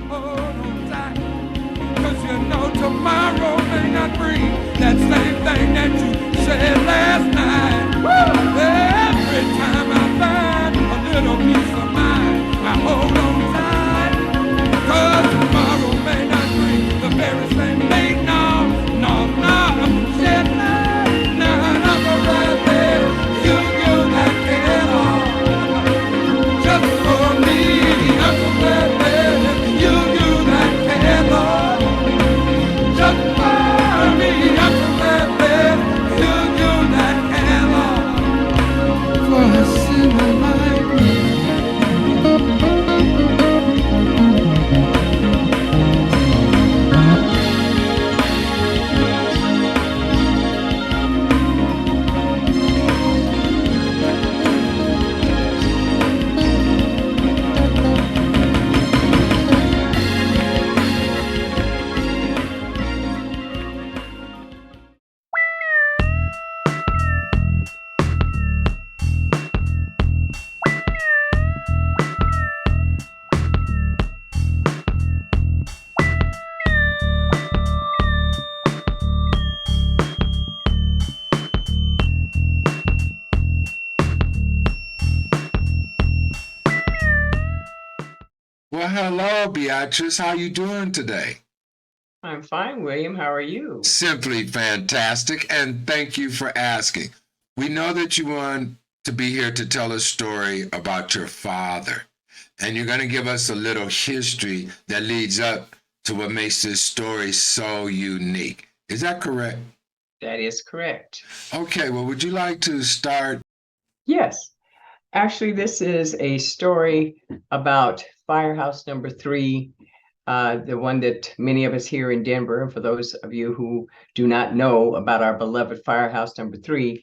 hold on tight. 'Cause you know tomorrow may not bring that same thing that you said last night. Woo! Every time I find a little peace of mind, I hold on tight. 'Cause tomorrow may not bring the very same thing. No, no, no. Said none of the right there. You that care all. Just for me, I'm so glad that you that care all. Just for me, I'm so glad that you that care all. For a sinner like me. Well, hello, Beatrice. How you doing today? I'm fine, William. How are you? Simply fantastic, and thank you for asking. We know that you want to be here to tell a story about your father, and you're going to give us a little history that leads up to what makes this story so unique. Is that correct? That is correct. Okay, well, would you like to start? Yes. Actually, this is a story about Firehouse number 3, the one that many of us here in Denver, and for those of you who do not know about our beloved Firehouse number 3,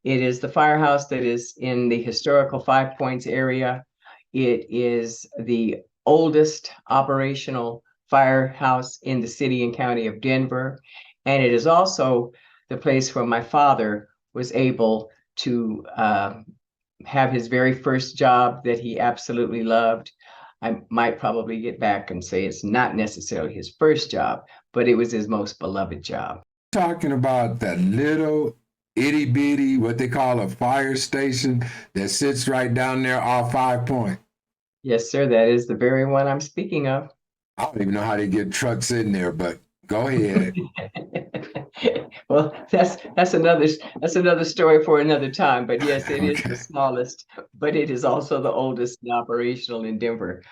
it is the firehouse that is in the historical Five Points area. It is the oldest operational firehouse in the city and county of Denver. And it is also the place where my father was able to have his very first job that he absolutely loved. I might probably get back and say it's not necessarily his first job, but it was his most beloved job. Talking about that little itty bitty, what they call a fire station that sits right down there off 5 Point. Yes, sir, that is the very one I'm speaking of. I don't even know how they get trucks in there, but go ahead. Well, that's another story for another time. But yes, it is Okay. the smallest, but it is also the oldest and operational in Denver.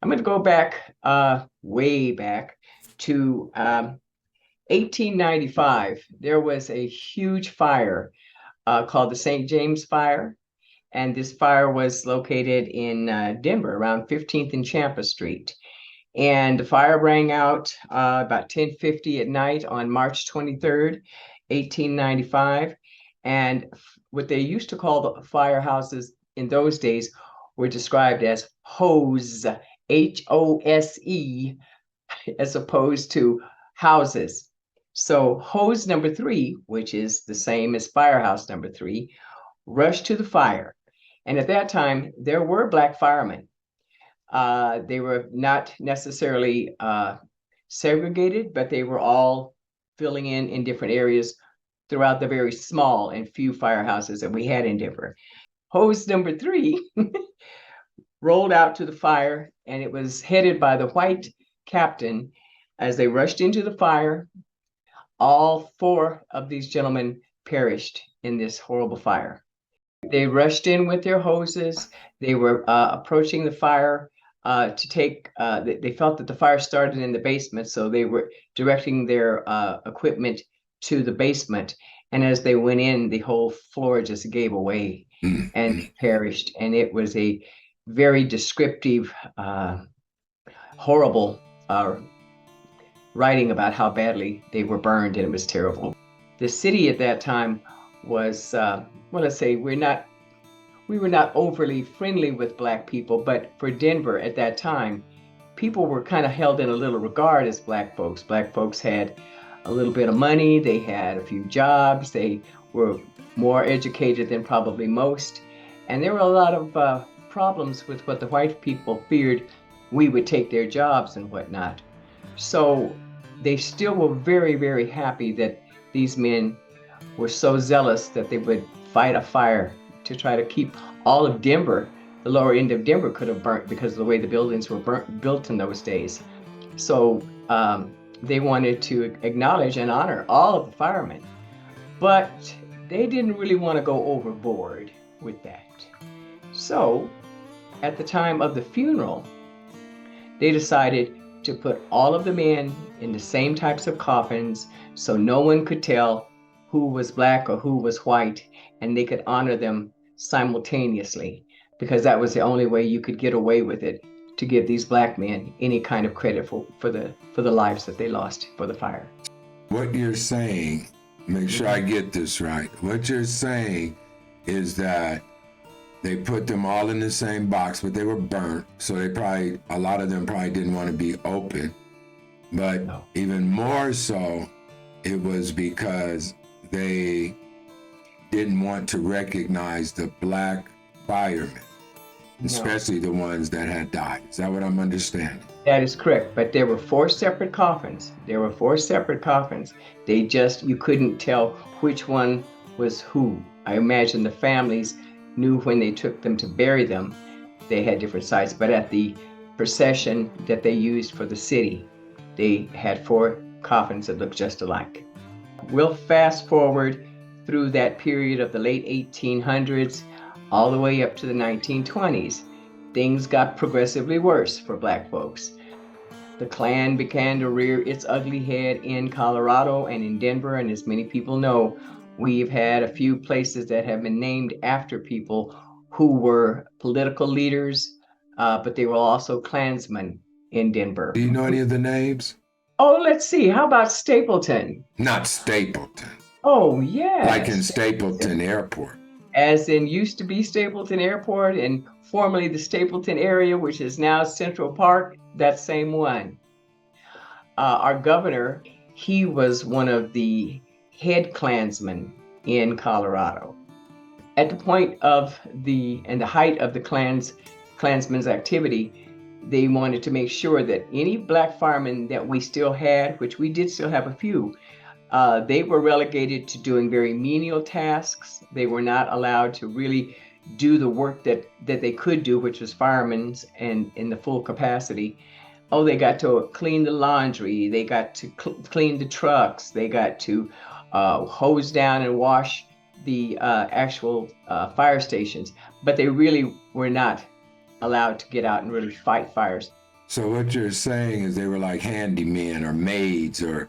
I'm going to go back, way back to 1895. There was a huge fire called the St. James Fire, and this fire was located in Denver around 15th and Champa Street. And the fire rang out about 10:50 at night on March 23rd, 1895. And what they used to call the firehouses in those days were described as hose, H-O-S-E, as opposed to houses. So hose number 3, which is the same as firehouse number 3, rushed to the fire. And at that time, there were Black firemen. They were not necessarily segregated, but they were all filling in different areas throughout the very small and few firehouses that we had in Denver. Hose number 3 rolled out to the fire, and it was headed by the white captain. As they rushed into the fire, all 4 of these gentlemen perished in this horrible fire. They rushed in with their hoses. They were approaching the fire to take, they felt that the fire started in the basement, so they were directing their equipment to the basement. And as they went in, the whole floor just gave away and perished. And it was a very descriptive, horrible writing about how badly they were burned, and it was terrible. The city at that time was, well, let's say we were not overly friendly with Black people, but for Denver at that time, people were kind of held in a little regard as Black folks. Black folks had a little bit of money, they had a few jobs, they were more educated than probably most, and there were a lot of problems with what the white people feared we would take their jobs and whatnot. So they still were very, very happy that these men were so zealous that they would fight a fire to try to keep all of Denver. The lower end of Denver could have burnt because of the way the buildings were built in those days. So they wanted to acknowledge and honor all of the firemen, but they didn't really want to go overboard with that. So at the time of the funeral, they decided to put all of the men in the same types of coffins so no one could tell who was black or who was white, and they could honor them simultaneously, because that was the only way you could get away with it, to give these black men any kind of credit for the lives that they lost for the fire. What you're saying, make sure I get this right. What you're saying is that they put them all in the same box, but they were burnt. So a lot of them probably didn't want to be open. But No. even more so, it was because they didn't want to recognize the black firemen, especially the ones that had died. Is that what I'm understanding? That is correct, but there were 4 separate coffins. You couldn't tell which one was who. I imagine the families knew when they took them to bury them, they had different sites, but at the procession that they used for the city, they had 4 coffins that looked just alike. We'll fast forward through that period of the late 1800s all the way up to the 1920s. Things got progressively worse for black folks. The Klan began to rear its ugly head in Colorado and in Denver, and as many people know, we've had a few places that have been named after people who were political leaders, but they were also Klansmen in Denver. Do you know any of the names? Oh, let's see. How about Stapleton? Not Stapleton. Oh, yes. Like in Stapleton Airport. As in used to be Stapleton Airport and formerly the Stapleton area, which is now Central Park, that same one. Our governor, he was one of the head Klansmen in Colorado. At the point of the height of the Klansmen's activity, they wanted to make sure that any black firemen that we still had, which we did still have a few, they were relegated to doing very menial tasks. They were not allowed to really do the work that they could do, which was firemen's and in the full capacity. Oh, they got to clean the laundry. They got to clean the trucks. They got to hose down and wash the actual fire stations. But they really were not allowed to get out and really fight fires. So what you're saying is they were like handymen or maids or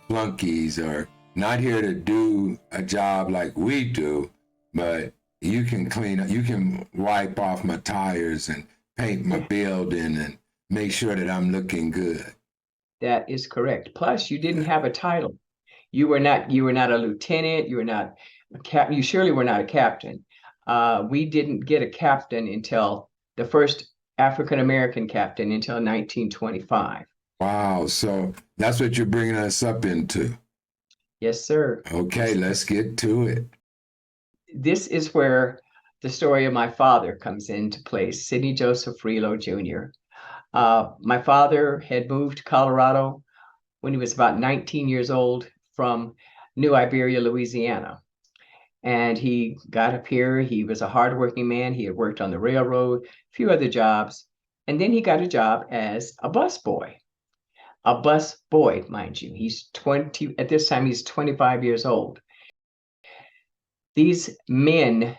flunkies, or not here to do a job like we do, but you can clean up, you can wipe off my tires and paint my building and make sure that I'm looking good. That is correct. Plus, you didn't have a title. You were not a lieutenant. You were not a cap. You surely were not a captain. We didn't get a captain until the first African American captain until 1925. Wow. So that's what you're bringing us up into. Yes, sir. Okay, let's get to it. This is where the story of my father comes into place, Sidney Joseph Freelo Jr. My father had moved to Colorado when he was about 19 years old from New Iberia, Louisiana. And he got up here. He was a hardworking man. He had worked on the railroad, a few other jobs. And then he got a job as a busboy. A busboy, mind you. At this time, he's 25 years old. These men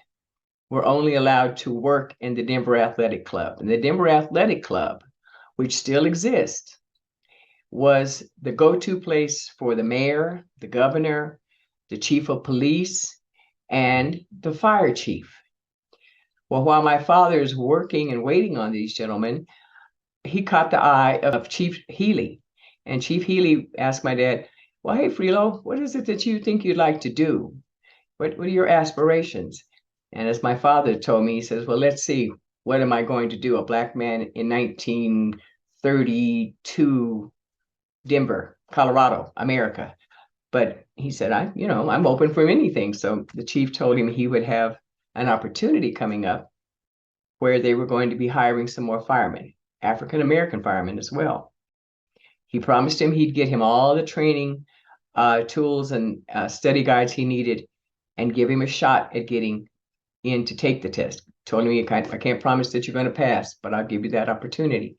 were only allowed to work in the Denver Athletic Club. And the Denver Athletic Club, which still exists, was the go-to place for the mayor, the governor, the chief of police, and the fire chief. Well, while my father is working and waiting on these gentlemen, he caught the eye of Chief Healy. And Chief Healy asked my dad, well, hey, Freelo, what is it that you think you'd like to do? What are your aspirations? And as my father told me, he says, well, let's see, what am I going to do? A black man in 1932, Denver, Colorado, America. But he said, I'm open for anything. So the chief told him he would have an opportunity coming up where they were going to be hiring some more firemen. African-American fireman as well. He promised him he'd get him all the training tools and study guides he needed and give him a shot at getting in to take the test. Told me, I can't promise that you're going to pass, but I'll give you that opportunity.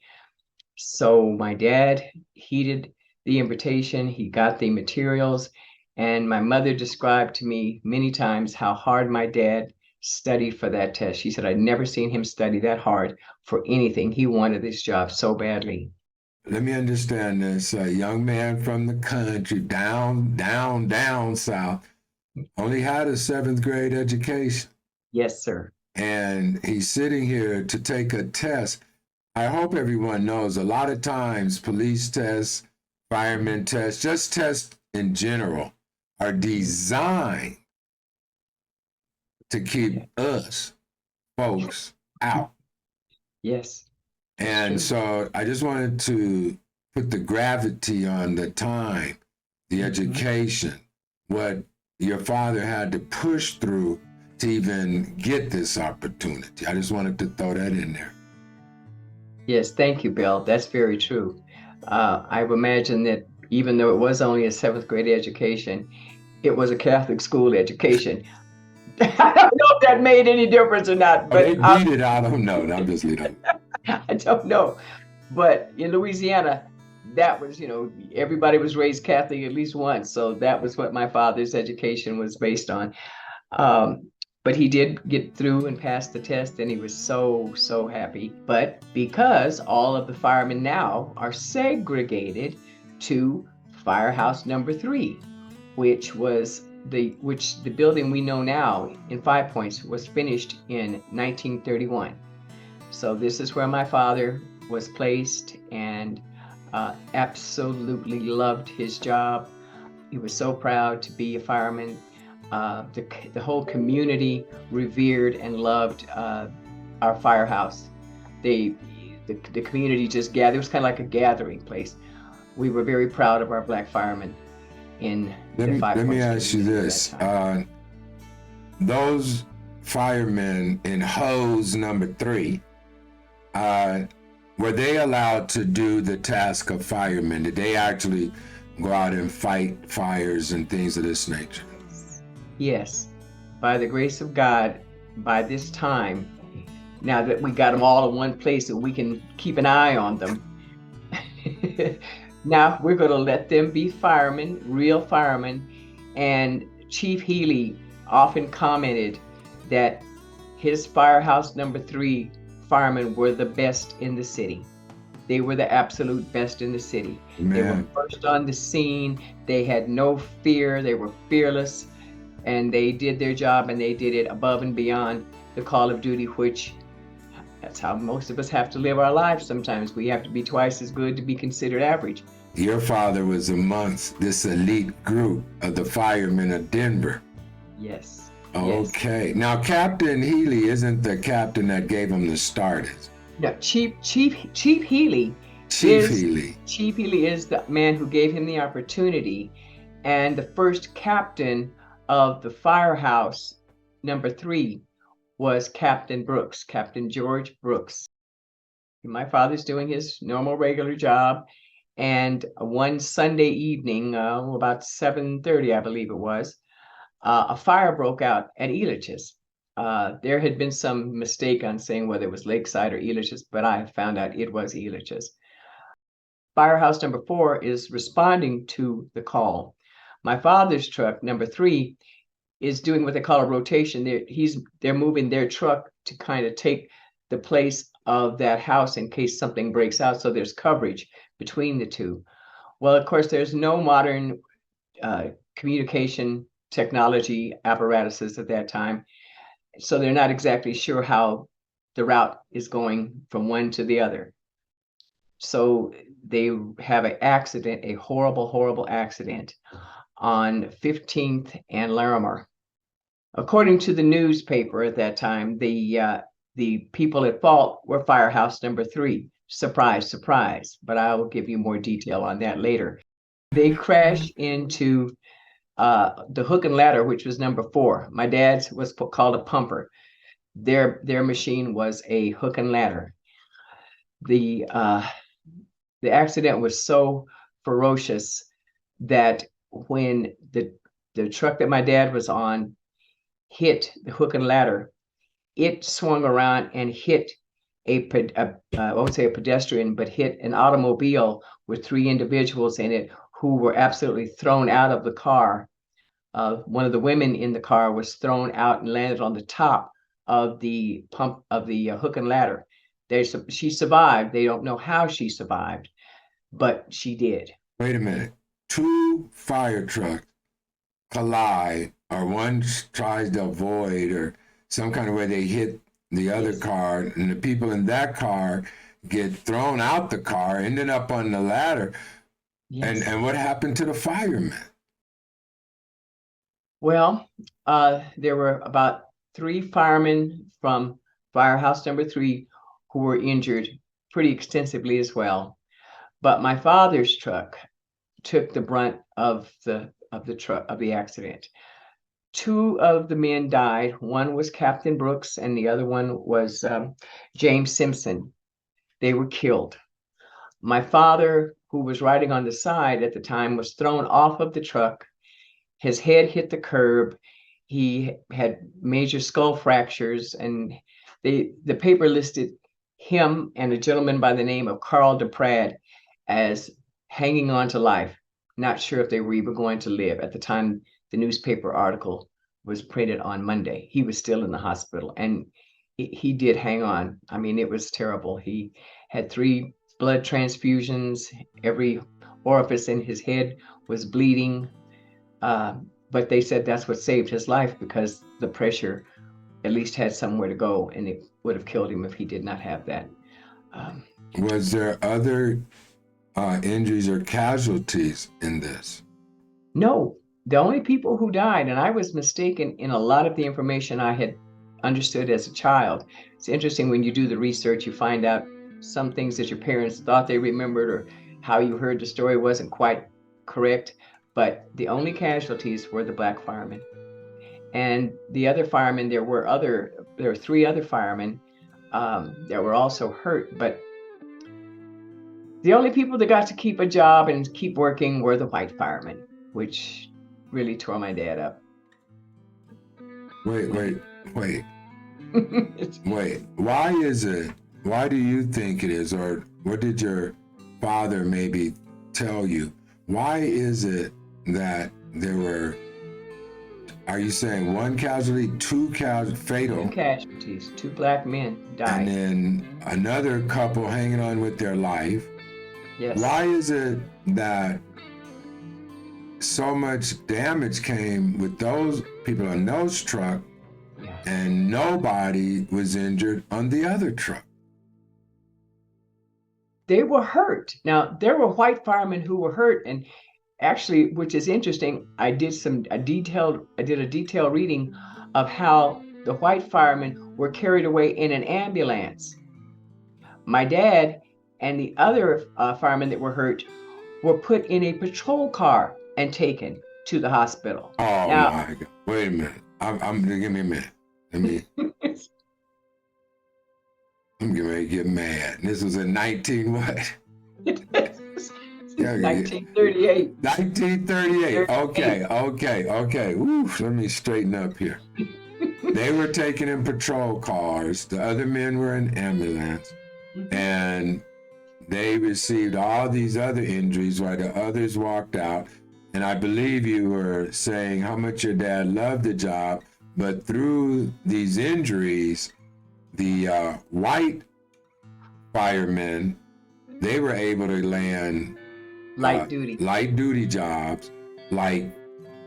So my dad heeded the invitation. He got the materials, and my mother described to me many times how hard my dad studied for that test. She said, I'd never seen him study that hard for anything. He wanted this job so badly. Let me understand this. A young man from the country, down south, only had a 7th grade education. Yes, sir. And he's sitting here to take a test. I hope everyone knows a lot of times police tests, firemen tests, just tests in general are designed to keep us folks out. Yes. And so I just wanted to put the gravity on the time, the education, what your father had to push through to even get this opportunity. I just wanted to throw that in there. Yes, thank you, Bill. That's very true. I imagine that even though it was only a 7th grade education, it was a Catholic school education. I don't know if that made any difference or not, but they beat it. I don't know. I'm just leaving. I don't know. But in Louisiana, that was, everybody was raised Catholic at least once. So that was what my father's education was based on. But he did get through and pass the test, and he was so, so happy. But because all of the firemen now are segregated to Firehouse number 3, which the building we know now in 5 Points was finished in 1931. So this is where my father was placed, and absolutely loved his job. He was so proud to be a fireman. The whole community revered and loved our firehouse. The community just gathered. It was kind of like a gathering place. We were very proud of our black firemen in the 5 Points. Let me ask you this. Those firemen in hose number 3, were they allowed to do the task of firemen? Did they actually go out and fight fires and things of this nature? Yes, by the grace of God, by this time, now that we got them all in one place so we can keep an eye on them, now we're going to let them be firemen, real firemen. And Chief Healy often commented that his Firehouse number 3 firemen were the best in the city. They were the absolute best in the city. Man. They were first on the scene. They had no fear. They were fearless. And they did their job, and they did it above and beyond the call of duty, which that's how most of us have to live our lives sometimes. We have to be twice as good to be considered average. Your father was amongst this elite group of the firemen of Denver. Yes. Okay. Yes. Now, Captain Healy isn't the captain that gave him the start. No, Chief Healy. Chief Healy is the man who gave him the opportunity, and the first captain of the Firehouse number 3 was Captain Brooks, Captain George Brooks. My father's doing his normal regular job, and one Sunday evening, about 7:30, I believe it was, a fire broke out at Elitch's. There had been some mistake on saying whether it was Lakeside or Elitch's, but I found out it was Elitch's. Firehouse number 4 is responding to the call. My father's truck, number 3, is doing what they call a rotation. They're moving their truck to kind of take the place of that house in case something breaks out, so there's coverage between the two. Well, of course, there's no modern communication technology apparatuses at that time, so they're not exactly sure how the route is going from one to the other. So they have an accident, a horrible, horrible accident on 15th and Larimer. According to the newspaper at that time, the people at fault were Firehouse number 3. Surprise, surprise. But I will give you more detail on that later. They crashed into the hook and ladder, which was number 4. My dad's was called a pumper. Their machine was a hook and ladder. the accident was so ferocious that when the truck that my dad was on hit the hook and ladder, it swung around and hit I won't say a pedestrian, but hit an automobile with three individuals in it who were absolutely thrown out of the car. One of the women in the car was thrown out and landed on the top of the pump of the hook and ladder. She survived. They don't know how she survived, but she did. Wait a minute. Two fire trucks collide, or one tries to avoid, or some kind of way they hit the other car, and the people in that car get thrown out the car, ended up on the ladder. Yes. And what happened to the firemen? Well, there were about 3 firemen from Firehouse number 3 who were injured pretty extensively as well. But my father's truck took the brunt of the accident. 2 of the men died. One was Captain Brooks, and the other one was James Simpson. They were killed. My father, who was riding on the side at the time, was thrown off of the truck. His head hit the curb. He had major skull fractures, and the paper listed him and a gentleman by the name of Carl DePrad as hanging on to life. Not sure if they were even going to live. At the time the newspaper article was printed on Monday, he was still in the hospital, and he did hang on. I mean, it was terrible. He had 3 blood transfusions. Every orifice in his head was bleeding. But they said that's what saved his life, because the pressure at least had somewhere to go, and it would have killed him if he did not have that. Was there other injuries or casualties in this? No, the only people who died, and I was mistaken in a lot of the information I had understood as a child. It's interesting when you do the research, you find out some things that your parents thought they remembered, or how you heard the story wasn't quite correct. But the only casualties were the black firemen. And the other firemen, there were 3 other firemen that were also hurt. But the only people that got to keep a job and keep working were the white firemen, which really tore my dad up. Wait. Why do you think it is, or what did your father maybe tell you? Why is it that there were, are you saying 1 casualty, 2 fatal? 2 casualties, 2 black men died. And then another couple hanging on with their life. Yes. Why is it that so much damage came with those people on those truck, and nobody was injured on the other truck? They were hurt. Now, there were white firemen who were hurt, and actually, which is interesting, I did a detailed reading of how the white firemen were carried away in an ambulance. My dad and the other firemen that were hurt were put in a patrol car and taken to the hospital. Oh my God! Wait a minute. Give me a minute. I'm getting ready to get mad. This was in 19 what? 1938. 1938. Okay. Woo, let me straighten up here. They were taken in patrol cars. The other men were in ambulance. And they received all these other injuries while the others walked out. And I believe you were saying how much your dad loved the job, but through these injuries, the white firemen, they were able to land light duty jobs, like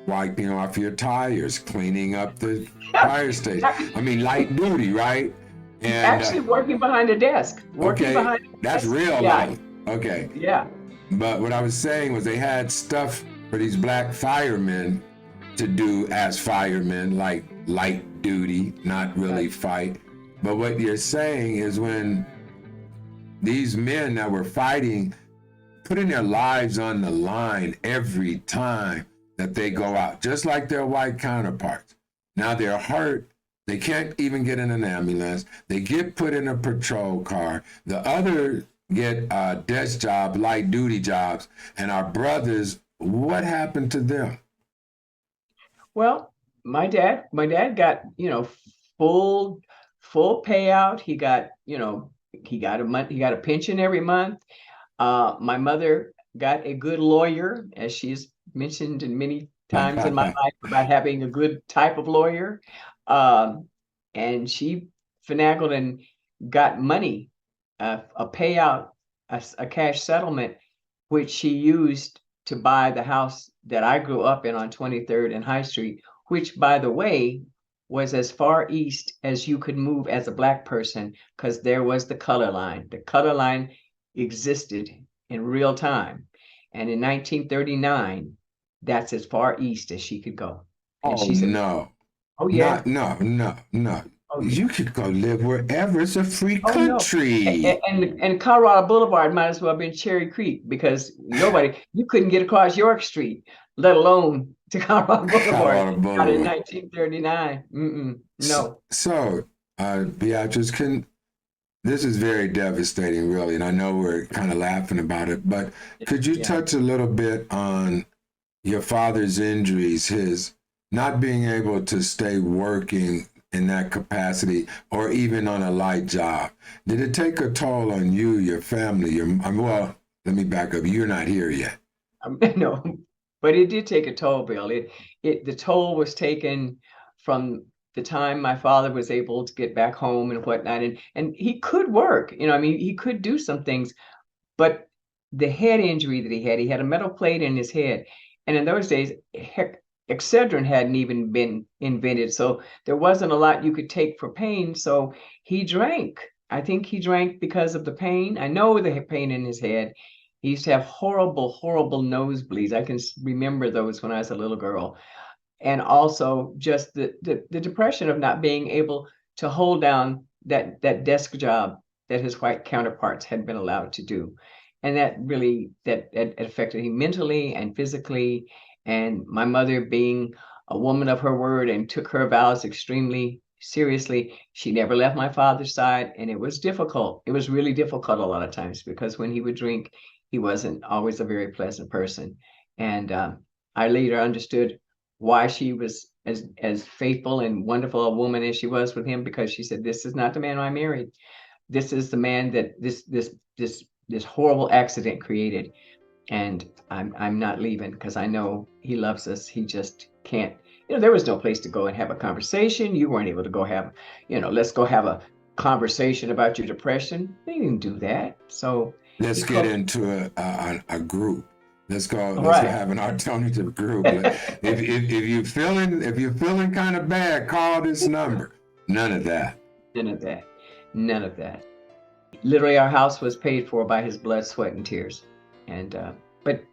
wiping off your tires, cleaning up the fire station. I mean, light duty, right? And actually working behind a desk. That's real life. Okay. Yeah. But what I was saying was they had stuff for these black firemen to do as firemen, like light duty, not really fight. But what you're saying is when these men that were fighting, putting their lives on the line every time that they go out, just like their white counterparts. Now they're hurt, They can't even get in an ambulance. They get put in a patrol car. The other get desk job, light duty jobs. And our brothers, what happened to them? Well, my dad got, full full payout. He got, he got a pension every month. My mother got a good lawyer, as she's mentioned in many times in my life about having a good type of lawyer. Um, and she finagled and got money, a payout, a cash settlement, which she used to buy the house that I grew up in on 23rd and High Street, which, by the way, was as far east as you could move as a Black person because there was the color line. The color line existed in real time. And in 1939, that's as far east as she could go. And Oh, she said, no. "Oh, yeah. Not, no, no, no. Oh, yeah. You could go live wherever. It's a free Oh, no. country. And Colorado Boulevard might as well have been Cherry Creek because you couldn't get across York Street, let alone to Colorado Boulevard Colorado out in Boulevard. 1939. No. So, Beatrice, this is very devastating, really, and I know we're kind of laughing about it, but could you Yeah. touch a little bit on your father's injuries, his not being able to stay working in that capacity or even on a light job? Did it take a toll on you, your family, well, let me back up. You're not here yet. No, but it did take a toll, Bill. The toll was taken from the time my father was able to get back home and whatnot, and he could work. I mean, he could do some things, but the head injury that he had a metal plate in his head, and in those days, heck, Excedrin hadn't even been invented, so there wasn't a lot you could take for pain. So he drank. I think he drank because of the pain. I know the pain in his head. He used to have horrible, horrible nosebleeds. I can remember those when I was a little girl. And also just the depression of not being able to hold down that desk job that his white counterparts had been allowed to do. And that really that affected him mentally and physically. And my mother, being a woman of her word and took her vows extremely seriously, she never left my father's side. And it was difficult. It was really difficult a lot of times because when he would drink, he wasn't always a very pleasant person. And I later understood why she was as faithful and wonderful a woman as she was with him, because she said, "This is not the man I married. This is the man that this horrible accident created, and I'm not leaving because I know he loves us. He just can't." There was no place to go and have a conversation. You weren't able to go have, let's go have a conversation about your depression. They didn't do that. So Let's he get closed. into a group. Let's go. All Let's go right. have an alternative group. If you're feeling kind of bad, call this number. None of that. None of that. None of that. Literally, our house was paid for by his blood, sweat, and tears. And but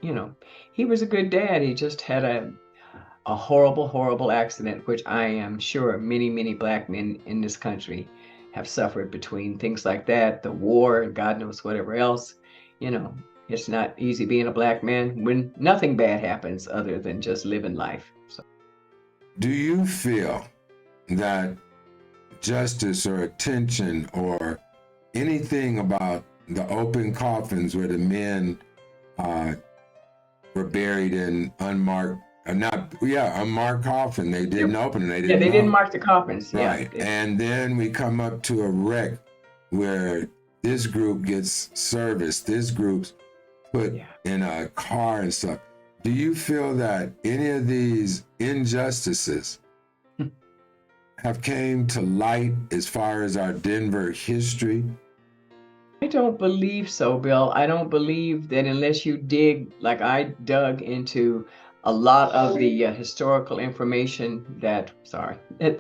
he was a good dad. He just had a horrible, horrible accident, which I am sure many, many Black men in this country have suffered between things like that, the war, and God knows whatever else. You know, it's not easy being a Black man when nothing bad happens other than just living life. So Do you feel that justice or attention or anything about the open coffins where the men were buried in unmarked coffin? They didn't open it. They yeah, didn't they didn't know. mark the coffins. Right. Yeah. And then we come up to a wreck where this group gets serviced, this group's put Yeah. in a car and stuff. Do you feel that any of these injustices have came to light as far as our Denver history? I don't believe so, Bill. I don't believe that unless you dig, like I dug into a lot of the historical information a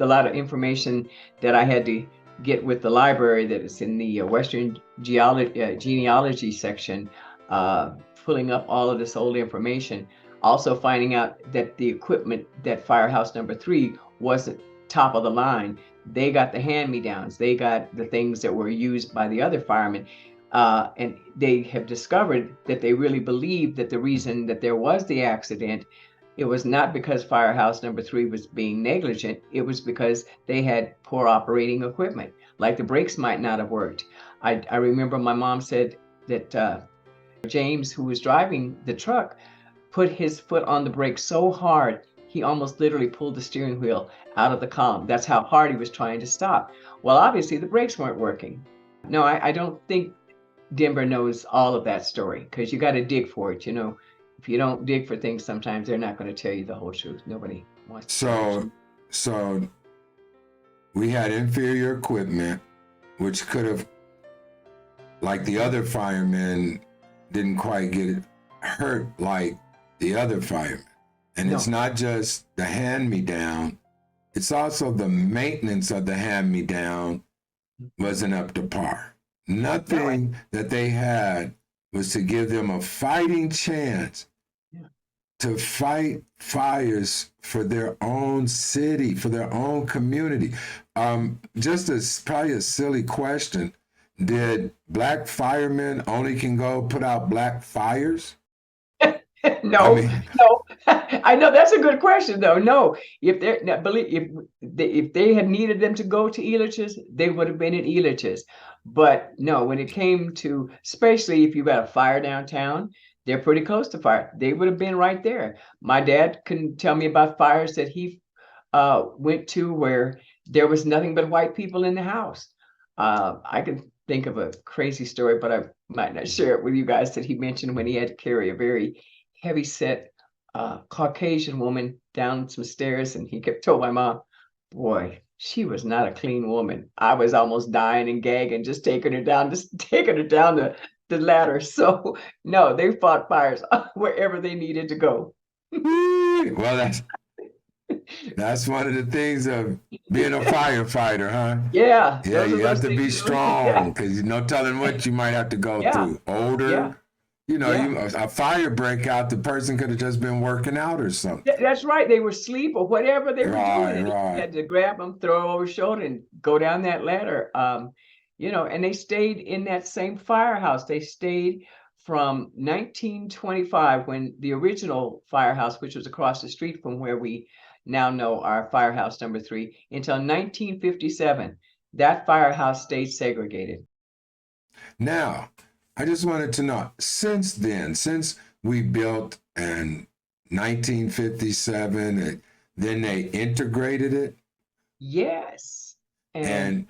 lot of information that I had to get with the library that is in the Western genealogy section, pulling up all of this old information. Also finding out that the equipment that Firehouse number 3 wasn't top of the line. They got the hand-me-downs. They got the things that were used by the other firemen. And they have discovered that they really believe that the reason that there was the accident it was not because Firehouse number 3 was being negligent. It was because they had poor operating equipment. Like the brakes might not have worked. I remember my mom said that James, who was driving the truck, put his foot on the brake so hard he almost literally pulled the steering wheel out of the column. That's how hard he was trying to stop. Well, obviously the brakes weren't working. No, I don't think Denver knows all of that story, because you got to dig for it. If you don't dig for things, sometimes they're not going to tell you the whole truth. Nobody wants to tell the truth. So we had inferior equipment, which could have, like the other firemen, didn't quite get hurt like the other firemen. And it's not just the hand-me-down, it's also the maintenance of the hand-me-down wasn't up to par. Nothing that they had was to give them a fighting chance to fight fires for their own city, for their own community. Just as probably a silly question, did black firemen only can go put out black fires? No, no. I know that's a good question, though. No, if they had needed them to go to Elitch's, they would have been in Elitch's. But no, when it came to, especially if you got a fire downtown, they're pretty close to fire. They would have been right there. My dad can tell me about fires that he went to where there was nothing but white people in the house. I can think of a crazy story, but I might not share it with you guys, that he mentioned when he had to carry a very heavy set Caucasian woman down some stairs, and he kept told my mom, boy, she was not a clean woman. I was almost dying and gagging, just taking her down the ladder. So no, they fought fires wherever they needed to go. Well, that's one of the things of being a firefighter, huh? Yeah, Yeah, you have to be things strong, because no telling what you might have to go through. Older, a fire breakout, the person could have just been working out or something. That's right. They were asleep or whatever they were doing. And Right. you had to grab them, throw them over your shoulder, and go down that ladder. And they stayed in that same firehouse. They stayed from 1925, when the original firehouse, which was across the street from where we now know our Firehouse number 3, until 1957. That firehouse stayed segregated. Now, I just wanted to know, since then, since we built in 1957, then they integrated it? Yes. And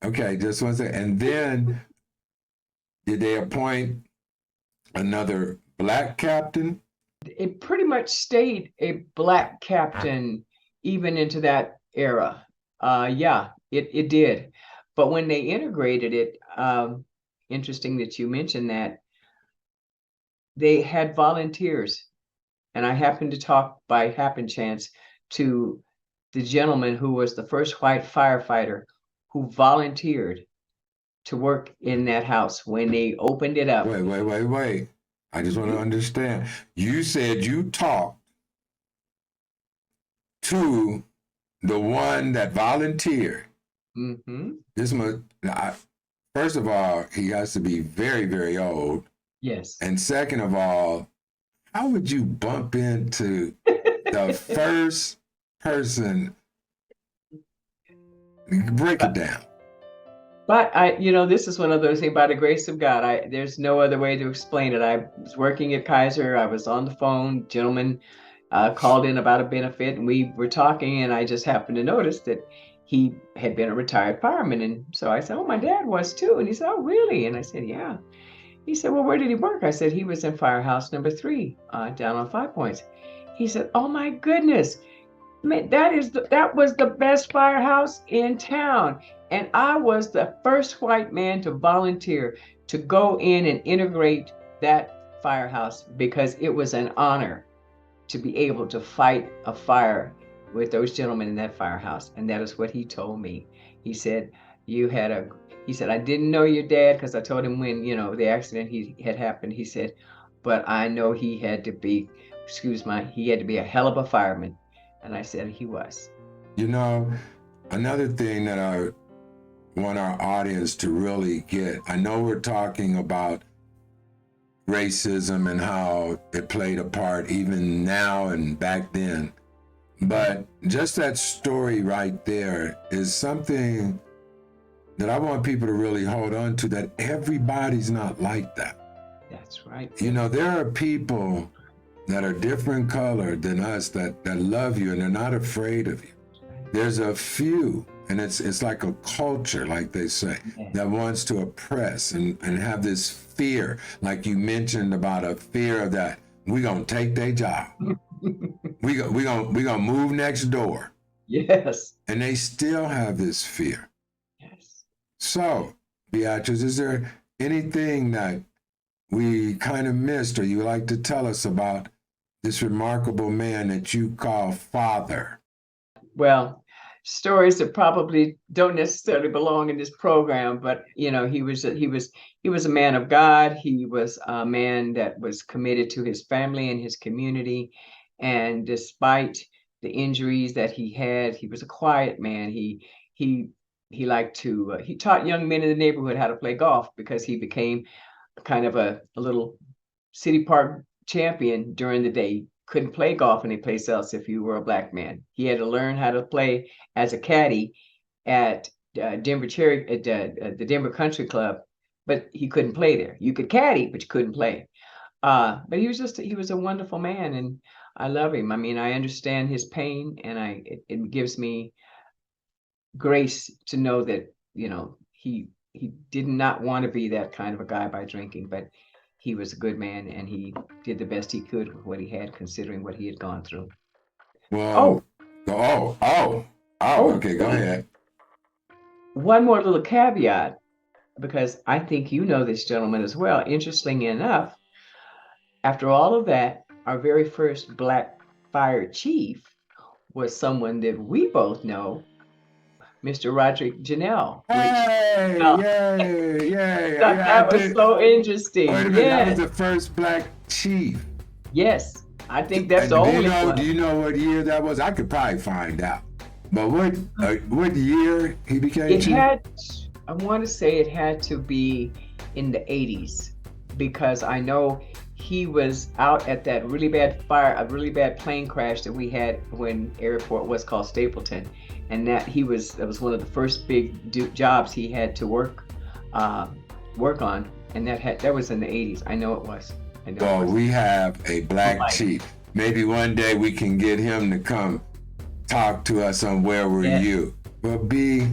okay, just one second. And then did they appoint another black captain? it pretty much stayed a black captain even into that era. Yeah, it did. But when they integrated it, interesting that you mentioned that, they had volunteers. And I happened to talk by happen chance to the gentleman who was the first white firefighter who volunteered to work in that house when they opened it up. Wait. I just want to understand. You said you talked to the one that volunteered. Mm-hmm. First of all, he has to be very, very old. Yes. And second of all, how would you bump into the first person? Break it down. But this is one of those things, by the grace of God, there's no other way to explain it. I was working at Kaiser. I was on the phone. Gentleman called in about a benefit, and we were talking, and I just happened to notice that he had been a retired fireman. And so I said, oh, my dad was too. And he said, oh, really? And I said, yeah. He said, well, where did he work? I said, he was in Firehouse number 3 down on 5 Points. He said, oh, my goodness. Man, that was the best firehouse in town. And I was the first white man to volunteer to go in and integrate that firehouse, because it was an honor to be able to fight a fire with those gentlemen in that firehouse. And that is what he told me. He said, I didn't know your dad, because I told him when, the accident had happened. He said, but I know he had to be a hell of a fireman. And I said he was. Another thing that I want our audience to really get, I know we're talking about racism and how it played a part even now and back then. But just that story right there is something that I want people to really hold on to, that everybody's not like that. That's right. You know, there are people that are different colored than us that love you and they're not afraid of you. There's a few, and it's like a culture, like they say, that wants to oppress and have this fear, like you mentioned about a fear of that we gonna take their job. we gonna move next door. Yes. And they still have this fear. Yes. So, Beatrice, is there anything that we kind of missed or you would like to tell us about this remarkable man that you call father? Well, stories that probably don't necessarily belong in this program, but you know, he was a man of God. He was a man that was committed to his family and his community, and despite the injuries that he had, he was a quiet man. He liked to he taught young men in the neighborhood how to play golf because he became kind of a little city park champion during the day. Couldn't play golf any place else if you were a black man. He had to learn how to play as a caddy at the Denver Country Club, but he couldn't play there. You could caddy, but you couldn't play. But he was a wonderful man, and I love him. I mean, I understand his pain, and it gives me grace to know that, you know, he did not want to be that kind of a guy by drinking, but he was a good man and he did the best he could with what he had, considering what he had gone through. Well, okay, go ahead. One more little caveat, because I think you know this gentleman as well. Interestingly enough, after all of that, our very first black fire chief was someone that we both know, Mr. Roderick Janelle. Yay. That was so interesting. Wait a minute, that was the first black chief. Yes, I think that's the only one. Do you know what year that was? I could probably find out. But what year he became chief? I want to say it had to be in the 80s, because I know he was out at that really bad plane crash that we had when airport was called Stapleton, and that was one of the first big jobs he had to work on, and that was in the 80s. I know it was. We have a black chief. Maybe one day we can get him to come talk to us on Where Were You. But B,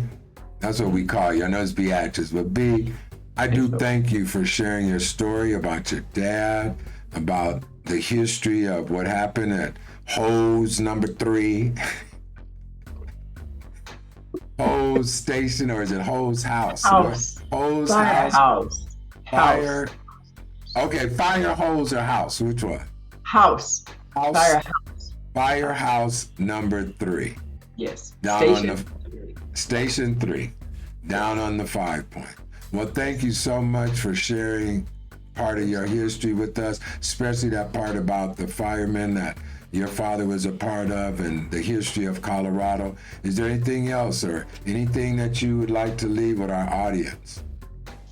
that's what we call you. I know it's Beatrice, but B, I do thank you for sharing your story about your dad, about the history of what happened at Hose number 3. Hose station, or is it Hose house? Hose house. Fire. Okay, fire, hose, or house? Which one? House. Firehouse number 3. Yes. Station 3. Down on the 5 Point. Well, thank you so much for sharing part of your history with us, especially that part about the firemen that your father was a part of and the history of Colorado. Is there anything else or anything that you would like to leave with our audience?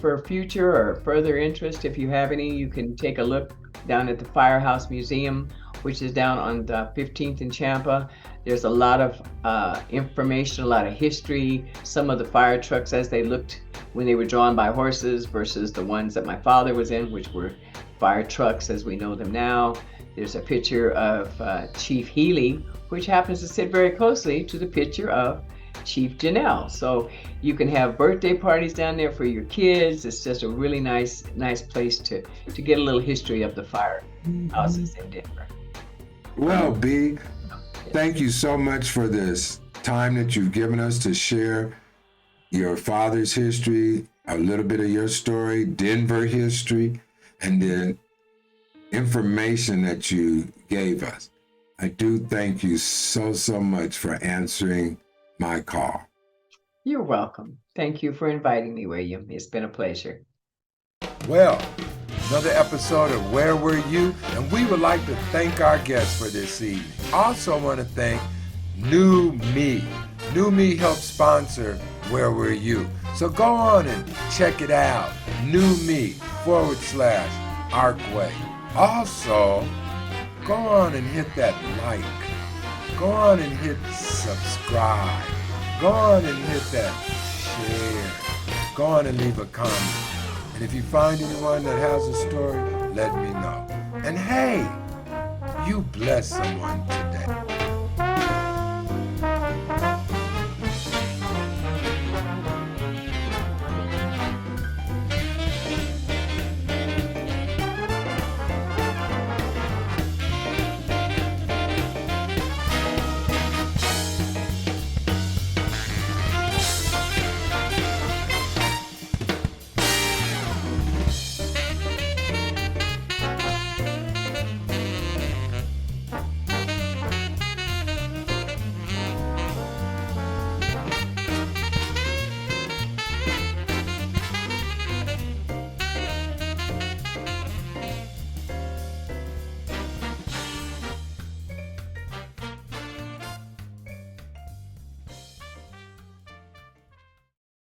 For future or further interest, if you have any, you can take a look down at the Firehouse Museum, which is down on the 15th in Champa. There's a lot of information, a lot of history. Some of the fire trucks as they looked when they were drawn by horses versus the ones that my father was in, which were fire trucks as we know them now. There's a picture of Chief Healy, which happens to sit very closely to the picture of Chief Janelle. So you can have birthday parties down there for your kids. It's just a really nice place to get a little history of the fire houses in Denver. Well, B, thank you so much for this time that you've given us to share your father's history, a little bit of your story, Denver history, and the information that you gave us. I do thank you so much for answering my call. You're welcome. Thank you for inviting me, William. It's been a pleasure. Well, another episode of Where Were You? And we would like to thank our guests for this evening. Also want to thank New Me. New Me helps sponsor Where Were You? So go on and check it out. New Me / Archway. Also, go on and hit that like. Go on and hit subscribe. Go on and hit that share. Go on and leave a comment. And if you find anyone that has a story, let me know. And hey, you bless someone today.